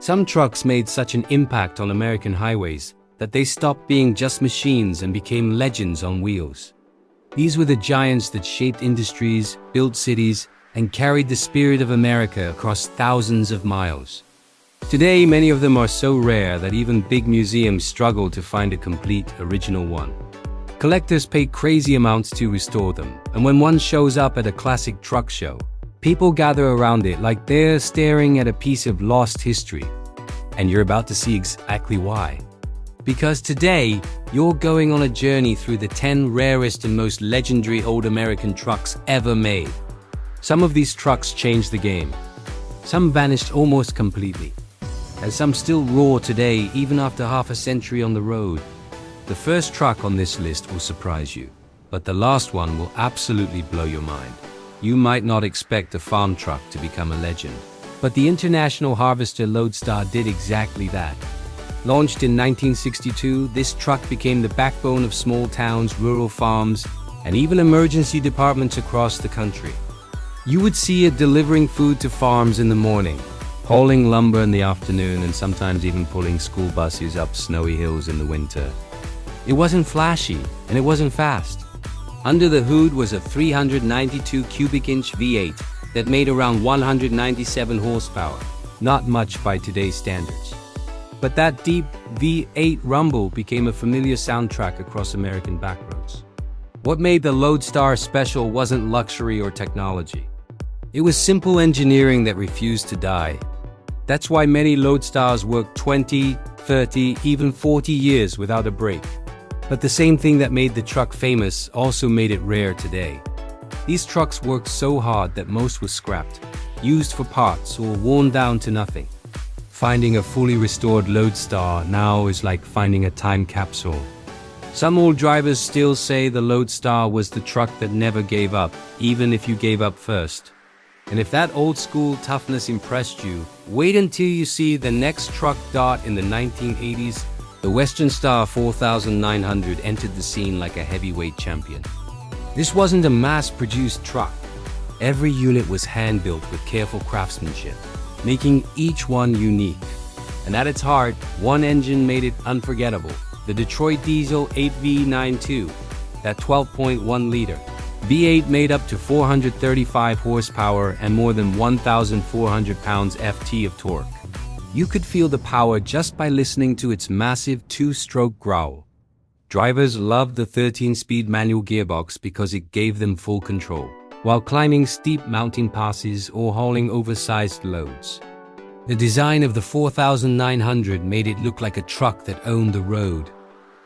Some trucks made such an impact on American highways that they stopped being just machines and became legends on wheels. These were the giants that shaped industries, built cities, and carried the spirit of America across thousands of miles. Today, many of them are so rare that even big museums struggle to find a complete original one. Collectors pay crazy amounts to restore them, and when one shows up at a classic truck show, people gather around it like they're staring at a piece of lost history. And you're about to see exactly why. Because today, you're going on a journey through the 10 rarest and most legendary old American trucks ever made. Some of these trucks changed the game. Some vanished almost completely, and some still roar today even after half a century on the road. The first truck on this list will surprise you, but the last one will absolutely blow your mind. You might not expect a farm truck to become a legend, but the International Harvester Loadstar did exactly that. Launched in 1962, this truck became the backbone of small towns, rural farms, and even emergency departments across the country. You would see it delivering food to farms in the morning, hauling lumber in the afternoon, and sometimes even pulling school buses up snowy hills in the winter. It wasn't flashy, and it wasn't fast. Under the hood was a 392 cubic inch V8 that made around 197 horsepower, not much by today's standards. But that deep V8 rumble became a familiar soundtrack across American backroads. What made the Loadstar special wasn't luxury or technology. It was simple engineering that refused to die. That's why many Loadstars worked 20, 30, even 40 years without a break. But the same thing that made the truck famous also made it rare today. These trucks worked so hard that most were scrapped, used for parts, or worn down to nothing. Finding a fully restored Loadstar now is like finding a time capsule. Some old drivers still say the Loadstar was the truck that never gave up, even if you gave up first. And if that old school toughness impressed you, wait until you see the next truck dot in the 1980s. The Western Star 4900 entered the scene like a heavyweight champion. This wasn't a mass-produced truck. Every unit was hand-built with careful craftsmanship, making each one unique. And at its heart, one engine made it unforgettable: the Detroit Diesel 8V92, that 12.1-liter V8 made up to 435 horsepower and more than 1,400 pounds-ft of torque. You could feel the power just by listening to its massive two-stroke growl. Drivers loved the 13-speed manual gearbox because it gave them full control, while climbing steep mountain passes or hauling oversized loads. The design of the 4900 made it look like a truck that owned the road.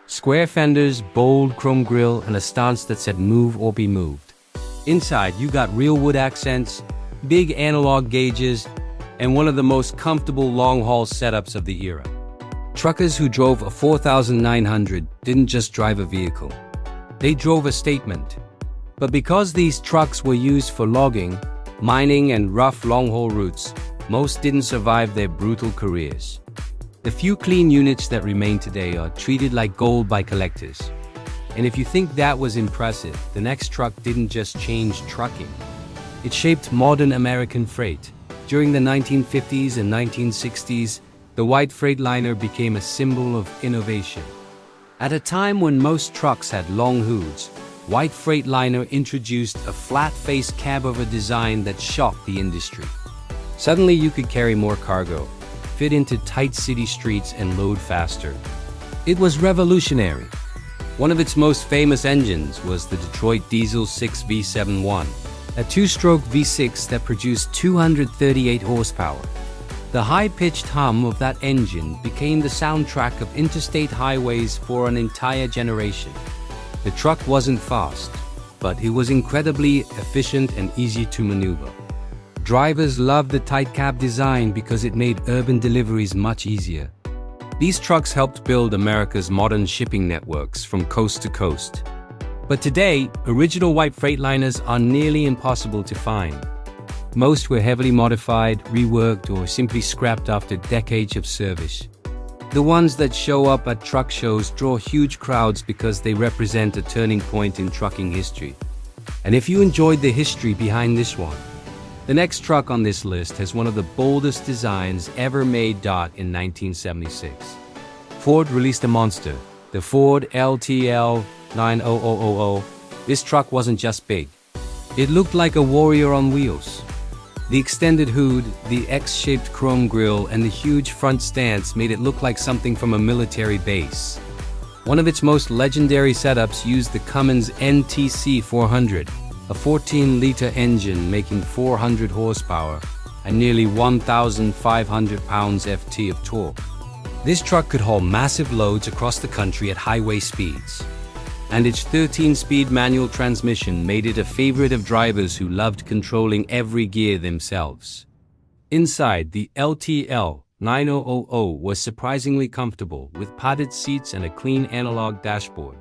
Square fenders, bold chrome grille, and a stance that said move or be moved. Inside, you got real wood accents, big analog gauges, and one of the most comfortable long-haul setups of the era. Truckers who drove a 4900 didn't just drive a vehicle. They drove a statement. But because these trucks were used for logging, mining, and rough long-haul routes, most didn't survive their brutal careers. The few clean units that remain today are treated like gold by collectors. And if you think that was impressive, the next truck didn't just change trucking. It shaped modern American freight. During the 1950s and 1960s, the white Freightliner became a symbol of innovation. At a time when most trucks had long hoods, white Freightliner introduced a flat-faced cab-over design that shocked the industry. Suddenly you could carry more cargo, fit into tight city streets, and load faster. It was revolutionary. One of its most famous engines was the Detroit Diesel-6 V71, a two-stroke V6 that produced 238 horsepower. The high-pitched hum of that engine became the soundtrack of interstate highways for an entire generation. The truck wasn't fast, but it was incredibly efficient and easy to maneuver. Drivers loved the tight cab design because it made urban deliveries much easier. These trucks helped build America's modern shipping networks from coast to coast. But today, original white Freightliners are nearly impossible to find. Most were heavily modified, reworked, or simply scrapped after decades of service. The ones that show up at truck shows draw huge crowds because they represent a turning point in trucking history. And if you enjoyed the history behind this one, The next truck on this list has one of the boldest designs ever made. In 1976, Ford released a monster, the Ford LTL 90000. This truck wasn't just big. It looked like a warrior on wheels. The extended hood, the X-shaped chrome grille, and the huge front stance made it look like something from a military base. One of its most legendary setups used the Cummins NTC 400, a 14-liter engine making 400 horsepower and nearly 1,500 pounds-ft of torque. This truck could haul massive loads across the country at highway speeds. And its 13-speed manual transmission made it a favorite of drivers who loved controlling every gear themselves. Inside, the LTL 900 was surprisingly comfortable, with padded seats and a clean analog dashboard.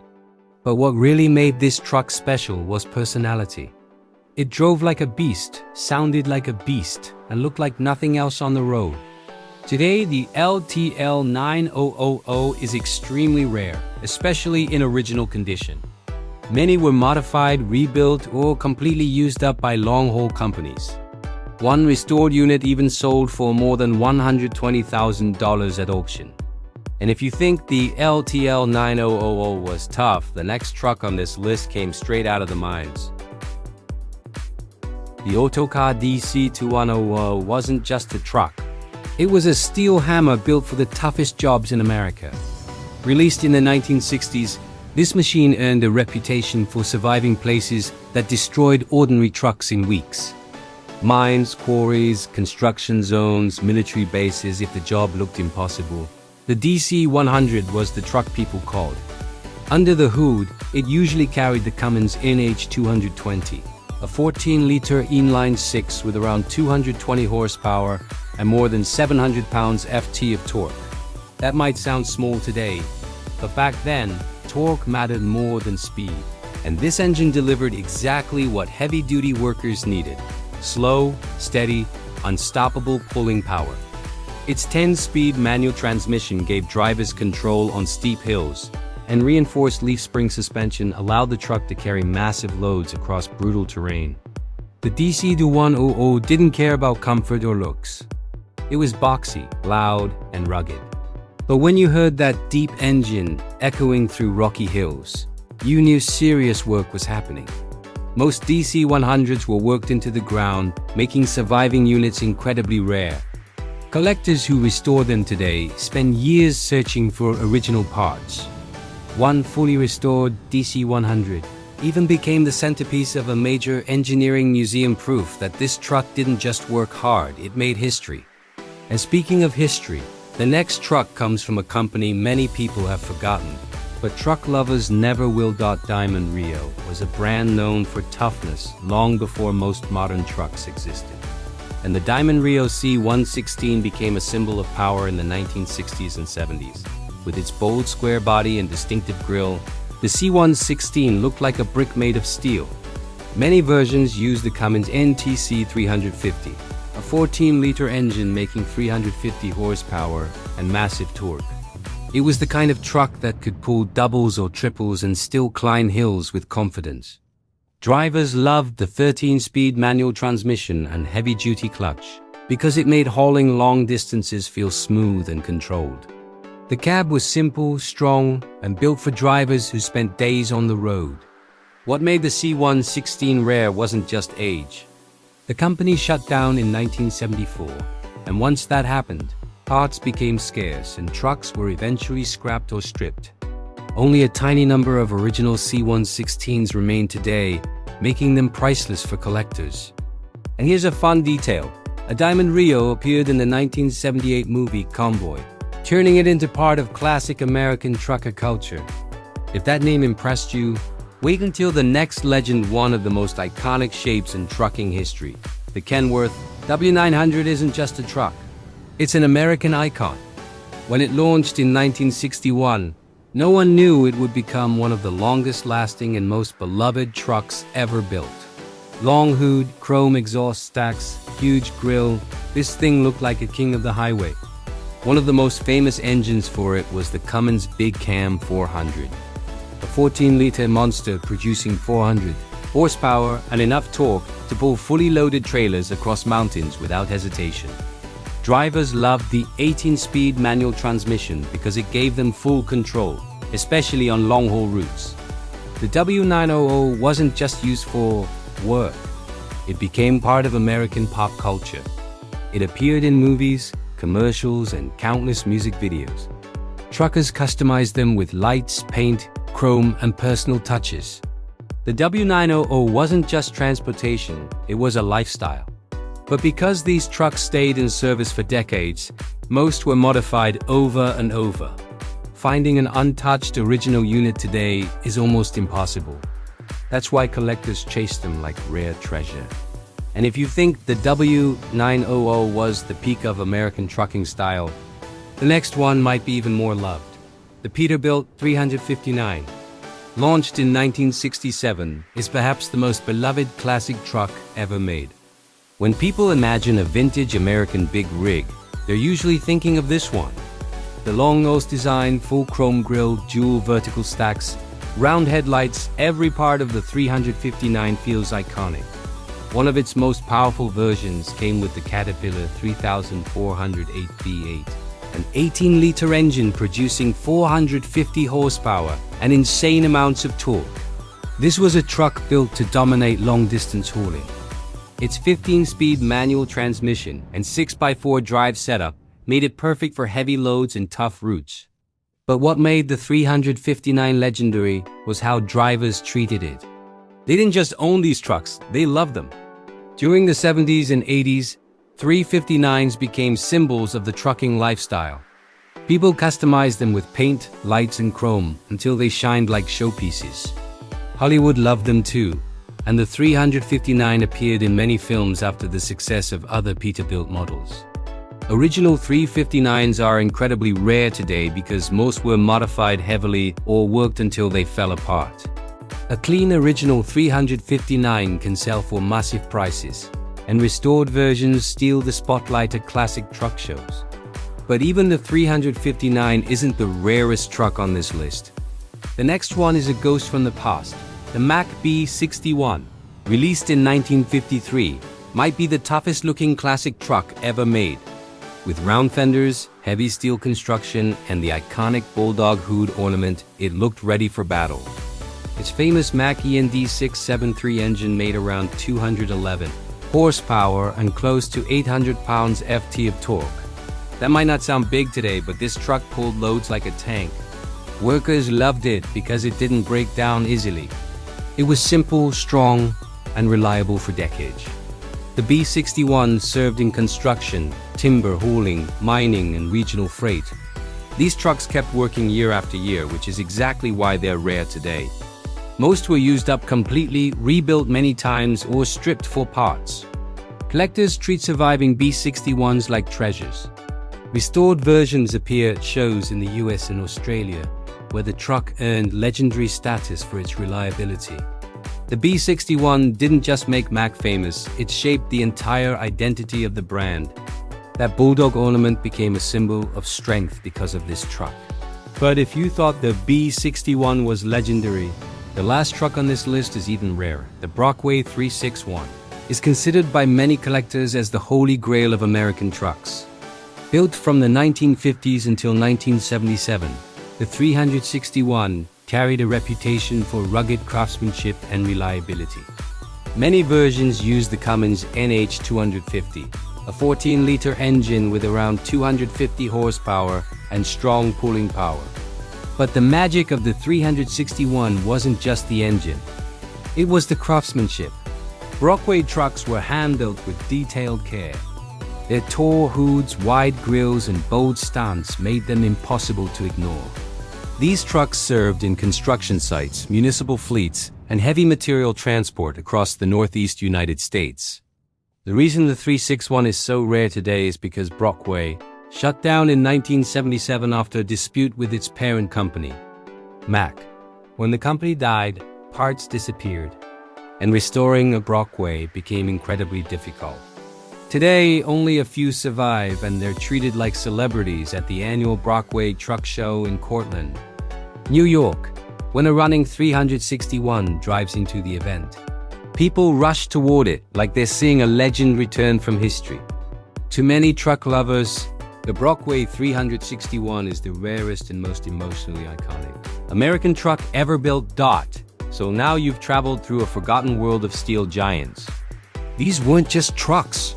But what really made this truck special was personality. It drove like a beast, sounded like a beast, and looked like nothing else on the road. Today, the LTL 900 is extremely rare, especially in original condition. Many were modified, rebuilt, or completely used up by long-haul companies. One restored unit even sold for more than $120,000 at auction. And if you think the LTL 900 was tough, the next truck on this list came straight out of the mines. The Autocar DC-100 wasn't just a truck. It was a steel hammer built for the toughest jobs in America. Released in the 1960s, this machine earned a reputation for surviving places that destroyed ordinary trucks in weeks. Mines, quarries, construction zones, military bases if the job looked impossible. The DC-100 was the truck people called. Under the hood, it usually carried the Cummins NH220, a 14-liter inline-six with around 220 horsepower and more than 700 pounds-ft of torque. That might sound small today, but back then, torque mattered more than speed. And this engine delivered exactly what heavy-duty workers needed: slow, steady, unstoppable pulling power. Its 10-speed manual transmission gave drivers control on steep hills, and reinforced leaf spring suspension allowed the truck to carry massive loads across brutal terrain. The DC-100 didn't care about comfort or looks. It was boxy, loud, and rugged. But when you heard that deep engine echoing through rocky hills, you knew serious work was happening. Most DC-100s were worked into the ground, making surviving units incredibly rare. Collectors who restore them today spend years searching for original parts. One fully restored DC-100 even became the centerpiece of a major engineering museum, proof that this truck didn't just work hard, it made history. And speaking of history, the next truck comes from a company many people have forgotten, but truck lovers never will. Diamond Reo was a brand known for toughness long before most modern trucks existed. And the Diamond Reo C116 became a symbol of power in the 1960s and 70s. With its bold square body and distinctive grille, the C116 looked like a brick made of steel. Many versions used the Cummins NTC 350, a 14-liter engine making 350 horsepower and massive torque. It was the kind of truck that could pull doubles or triples and still climb hills with confidence. Drivers loved the 13-speed manual transmission and heavy-duty clutch because it made hauling long distances feel smooth and controlled. The cab was simple, strong, and built for drivers who spent days on the road. What made the C116 rare wasn't just age. The company shut down in 1974, and once that happened, parts became scarce and trucks were eventually scrapped or stripped. Only a tiny number of original C116s remain today, making them priceless for collectors. And here's a fun detail. A Diamond Reo appeared in the 1978 movie Convoy, turning it into part of classic American trucker culture. If that name impressed you, wait until the next legend, one of the most iconic shapes in trucking history. The Kenworth W900 isn't just a truck. It's an American icon. When it launched in 1961, no one knew it would become one of the longest-lasting and most beloved trucks ever built. Long hood, chrome exhaust stacks, huge grille, this thing looked like a king of the highway. One of the most famous engines for it was the Cummins Big Cam 400, a 14-liter monster producing 400 horsepower, and enough torque to pull fully loaded trailers across mountains without hesitation. Drivers loved the 18-speed manual transmission because it gave them full control, especially on long-haul routes. The W900 wasn't just used for work. It became part of American pop culture. It appeared in movies, commercials, and countless music videos. Truckers customized them with lights, paint, chrome, and personal touches. The W900 wasn't just transportation, it was a lifestyle. But because these trucks stayed in service for decades, most were modified over and over. Finding an untouched original unit today is almost impossible. That's why collectors chase them like rare treasure. And if you think the W900 was the peak of American trucking style, the next one might be even more loved. The Peterbilt 359, launched in 1967, is perhaps the most beloved classic truck ever made. When people imagine a vintage American big rig, they're usually thinking of this one. The long-nose design, full chrome grille, dual vertical stacks, round headlights, every part of the 359 feels iconic. One of its most powerful versions came with the Caterpillar 3408 V8, an 18-liter engine producing 450 horsepower and insane amounts of torque. This was a truck built to dominate long-distance hauling. Its 15-speed manual transmission and 6x4 drive setup made it perfect for heavy loads and tough routes. But what made the 359 legendary was how drivers treated it. They didn't just own these trucks, they loved them. During the 70s and 80s, 359s became symbols of the trucking lifestyle. People customized them with paint, lights, and chrome until they shined like showpieces. Hollywood loved them too, and the 359 appeared in many films after the success of other Peterbilt models. Original 359s are incredibly rare today because most were modified heavily or worked until they fell apart. A clean original 359 can sell for massive prices, and restored versions steal the spotlight at classic truck shows. But even the 359 isn't the rarest truck on this list. The next one is a ghost from the past. The Mack B61, released in 1953, might be the toughest looking classic truck ever made. With round fenders, heavy steel construction, and the iconic bulldog hood ornament, it looked ready for battle. Its famous Mack D673 engine made around 211 horsepower and close to 800 pounds FT of torque. That might not sound big today, but this truck pulled loads like a tank. Workers loved it because it didn't break down easily. It was simple, strong, and reliable for decades. The B61 served in construction, timber hauling, mining, and regional freight. These trucks kept working year after year, which is exactly why they're rare today. Most were used up completely, rebuilt many times, or stripped for parts. Collectors treat surviving B61s like treasures. Restored versions appear at shows in the US and Australia, where the truck earned legendary status for its reliability. The B61 didn't just make Mack famous, it shaped the entire identity of the brand. That bulldog ornament became a symbol of strength because of this truck. But if you thought the B61 was legendary, the last truck on this list is even rarer. The Brockway 361 is considered by many collectors as the holy grail of American trucks. Built from the 1950s until 1977, the 361 carried a reputation for rugged craftsmanship and reliability. Many versions use the Cummins NH250, a 14-liter engine with around 250 horsepower and strong pulling power. But the magic of the 361 wasn't just the engine. It was the craftsmanship. Brockway trucks were hand-built with detailed care. Their tall hoods, wide grilles, and bold stance made them impossible to ignore. These trucks served in construction sites, municipal fleets, and heavy material transport across the Northeast United States. The reason the 361 is so rare today is because Brockway shut down in 1977 after a dispute with its parent company, Mack. When the company died, parts disappeared, and restoring a Brockway became incredibly difficult. Today, only a few survive, and they're treated like celebrities at the annual Brockway Truck Show in Cortland, New York, when a running 361 drives into the event. People rush toward it like they're seeing a legend return from history. To many truck lovers, the Brockway 361 is the rarest and most emotionally iconic American truck ever built. So now you've traveled through a forgotten world of steel giants. These weren't just trucks.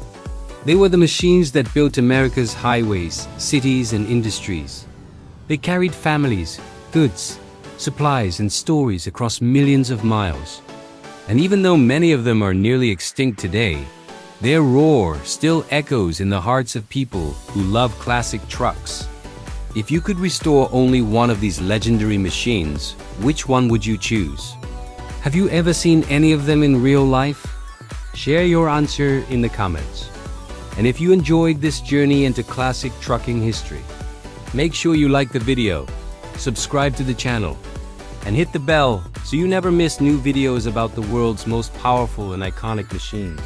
They were the machines that built America's highways, cities, and industries. They carried families, goods, supplies, and stories across millions of miles. And even though many of them are nearly extinct today, their roar still echoes in the hearts of people who love classic trucks. If you could restore only one of these legendary machines, which one would you choose? Have you ever seen any of them in real life? Share your answer in the comments. And if you enjoyed this journey into classic trucking history, make sure you like the video, subscribe to the channel, and hit the bell so you never miss new videos about the world's most powerful and iconic machines.